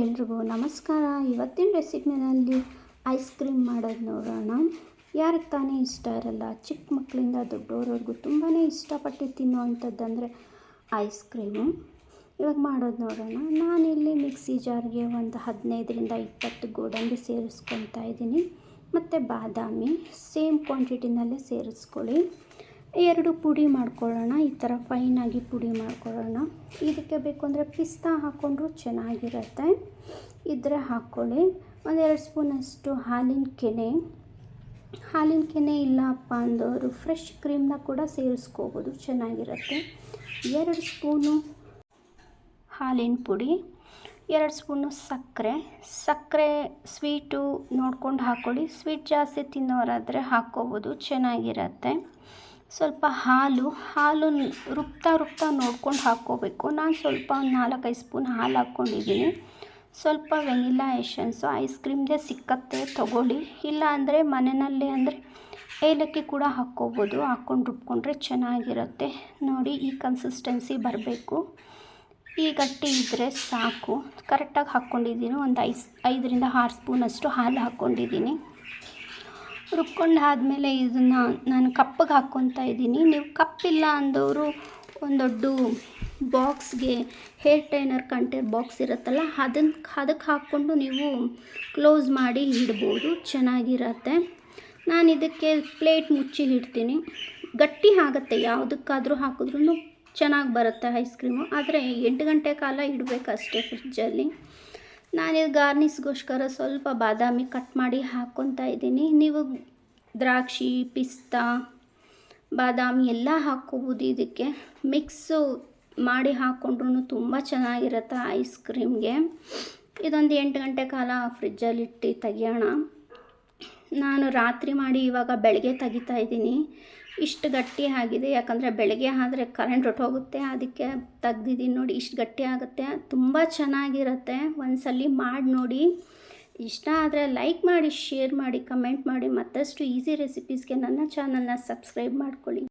ಎಲ್ರಿಗೂ ನಮಸ್ಕಾರ. ಇವತ್ತಿನ ರೆಸಿಪಿನಲ್ಲಿ ಐಸ್ ಕ್ರೀಮ್ ಮಾಡೋದು ನೋಡೋಣ. ಯಾರಿಗೆ ತಾನೇ ಇಷ್ಟ ಇರಲ್ಲ, ಚಿಕ್ಕ ಮಕ್ಕಳಿಂದ ದೊಡ್ಡವರವರೆಗೂ ತುಂಬಾ ಇಷ್ಟಪಟ್ಟು ತಿನ್ನುವಂಥದ್ದಂದರೆ ಐಸ್ ಕ್ರೀಮು. ಇವಾಗ ಮಾಡೋದು ನೋಡೋಣ. ನಾನಿಲ್ಲಿ ಮಿಕ್ಸಿ ಜಾರ್ಗೆ ಒಂದು 15-20 ಗೋಡಂಬಿ ಸೇರಿಸ್ಕೊತಾ ಇದ್ದೀನಿ. ಮತ್ತು ಬಾದಾಮಿ ಸೇಮ್ ಕ್ವಾಂಟಿಟಿನಲ್ಲೇ ಸೇರಿಸ್ಕೊಳ್ಳಿ. 2 ಪುಡಿ ಮಾಡ್ಕೊಳ್ಳೋಣ. ಈ ಥರ ಫೈನಾಗಿ ಪುಡಿ ಮಾಡ್ಕೊಳ್ಳೋಣ. ಇದಕ್ಕೆ ಬೇಕು ಅಂದರೆ ಪಿಸ್ತಾ ಹಾಕ್ಕೊಂಡ್ರೂ ಚೆನ್ನಾಗಿರುತ್ತೆ, ಇದ್ದರೆ ಹಾಕ್ಕೊಳ್ಳಿ. 1-2 ಸ್ಪೂನಷ್ಟು ಹಾಲಿನ ಕೆನೆ ಇಲ್ಲಪ್ಪ ಅಂದವರು ಫ್ರೆಶ್ ಕ್ರೀಮ್ನ ಕೂಡ ಸೇರಿಸ್ಕೋಬೋದು, ಚೆನ್ನಾಗಿರುತ್ತೆ. 2 ಸ್ಪೂನು ಹಾಲಿನ ಪುಡಿ, 2 ಸ್ಪೂನು ಸಕ್ಕರೆ ಸ್ವೀಟು ನೋಡ್ಕೊಂಡು ಹಾಕ್ಕೊಳ್ಳಿ. ಸ್ವೀಟ್ ಜಾಸ್ತಿ ತಿನ್ನೋರಾದರೆ ಹಾಕ್ಕೋಬೋದು, ಚೆನ್ನಾಗಿರುತ್ತೆ. ಸ್ವಲ್ಪ ಹಾಲು ರುಬ್ತಾ ನೋಡ್ಕೊಂಡು ಹಾಕ್ಕೋಬೇಕು. ನಾನು ಸ್ವಲ್ಪ ಒಂದು 4-5 ಸ್ಪೂನ್ ಹಾಲು ಹಾಕ್ಕೊಂಡಿದ್ದೀನಿ. ಸ್ವಲ್ಪ ವೆನಿಲಾ ಎಸೆನ್ಸು ಐಸ್ ಕ್ರೀಮ್ಗೆ ಸಿಕ್ಕತ್ತೆ, ತೊಗೊಳ್ಳಿ. ಇಲ್ಲ ಅಂದರೆ ಮನೆಯಲ್ಲೇ ಅಂದರೆ ಏಲಕ್ಕಿ ಕೂಡ ಹಾಕ್ಕೋಬೋದು. ಹಾಕ್ಕೊಂಡು ರುಬ್ಕೊಂಡ್ರೆ ಚೆನ್ನಾಗಿರುತ್ತೆ. ನೋಡಿ, ಈ ಕನ್ಸಿಸ್ಟೆನ್ಸಿ ಬರಬೇಕು. ಈ ಗಟ್ಟಿ ಇದ್ದರೆ ಸಾಕು. ಕರೆಕ್ಟಾಗಿ ಹಾಕ್ಕೊಂಡಿದ್ದೀನಿ. ಒಂದು 5-6 ಸ್ಪೂನಷ್ಟು ಹಾಲು ಹಾಕ್ಕೊಂಡಿದ್ದೀನಿ. ರುಬ್ಕೊಂಡಾದಮೇಲೆ ಇದನ್ನು ನಾನು ಕಪ್ಪಿಗೆ ಹಾಕ್ಕೊತಾ ಇದ್ದೀನಿ. ನೀವು ಕಪ್ಪಿಲ್ಲ ಅಂದವರು ಒಂದು ದೊಡ್ಡ ಬಾಕ್ಸ್ಗೆ ಹೇರ್ ಟೈನರ್ ಕಂಟೇರ್ ಬಾಕ್ಸ್ ಇರುತ್ತಲ್ಲ, ಅದಕ್ಕೆ ಹಾಕ್ಕೊಂಡು ನೀವು ಕ್ಲೋಸ್ ಮಾಡಿ ಇಡ್ಬೋದು, ಚೆನ್ನಾಗಿರುತ್ತೆ. ನಾನು ಇದಕ್ಕೆ ಪ್ಲೇಟ್ ಮುಚ್ಚಿ ಇಡ್ತೀನಿ. ಗಟ್ಟಿ ಆಗುತ್ತೆ, ಯಾವುದಕ್ಕಾದರೂ ಹಾಕಿದ್ರೂ ಚೆನ್ನಾಗಿ ಬರುತ್ತೆ ಐಸ್ ಕ್ರೀಮು. ಆದರೆ 8 ಗಂಟೆ ಕಾಲ ಇಡಬೇಕಷ್ಟೇ ಫ್ರಿಜ್ಜಲ್ಲಿ. ನಾನಿದು ಗಾರ್ನಿಷ್ಗೋಸ್ಕರ ಸ್ವಲ್ಪ ಬಾದಾಮಿ ಕಟ್ ಮಾಡಿ ಹಾಕ್ಕೊತಾ ಇದ್ದೀನಿ. ನೀವು ದ್ರಾಕ್ಷಿ, ಪಿಸ್ತಾ, ಬಾದಾಮಿ ಎಲ್ಲ ಹಾಕ್ಕೋಬೋದು. ಇದಕ್ಕೆ ಮಿಕ್ಸು ಮಾಡಿ ಹಾಕ್ಕೊಂಡ್ರೂ ತುಂಬ ಚೆನ್ನಾಗಿರುತ್ತೆ ಐಸ್ ಕ್ರೀಮ್ಗೆ. ಇದೊಂದು 8 ಗಂಟೆ ಕಾಲ ಫ್ರಿಜ್ಜಲ್ಲಿ ಇಟ್ಟು ತೆಗಿಯೋಣ. ನಾನು ರಾತ್ರಿ ಮಾಡಿ ಇವಾಗ ಬೆಳಗ್ಗೆ ತೆಗಿತಾ ಇದ್ದೀನಿ. ಇಷ್ಟು ಗಟ್ಟಿ ಆಗಿದೆ, ಯಾಕಂದರೆ ಬೆಳಗ್ಗೆ ಆದರೆ ಕರೆಂಟ್ ಹೊಟ್ಟೋಗುತ್ತೆ, ಅದಕ್ಕೆ ತೆಗ್ದಿದ್ದೀನಿ. ನೋಡಿ, ಇಷ್ಟು ಗಟ್ಟಿ ಆಗುತ್ತೆ, ತುಂಬ ಚೆನ್ನಾಗಿರುತ್ತೆ. ಒಂದ್ಸಲಿ ಮಾಡಿ ನೋಡಿ. ಇಷ್ಟ ಆದರೆ ಲೈಕ್ ಮಾಡಿ, ಶೇರ್ ಮಾಡಿ, ಕಮೆಂಟ್ ಮಾಡಿ. ಮತ್ತಷ್ಟು ಈಸಿ ರೆಸಿಪೀಸ್ಗೆ ನನ್ನ ಚಾನಲ್ನ ಸಬ್ಸ್ಕ್ರೈಬ್ ಮಾಡ್ಕೊಳ್ಳಿ.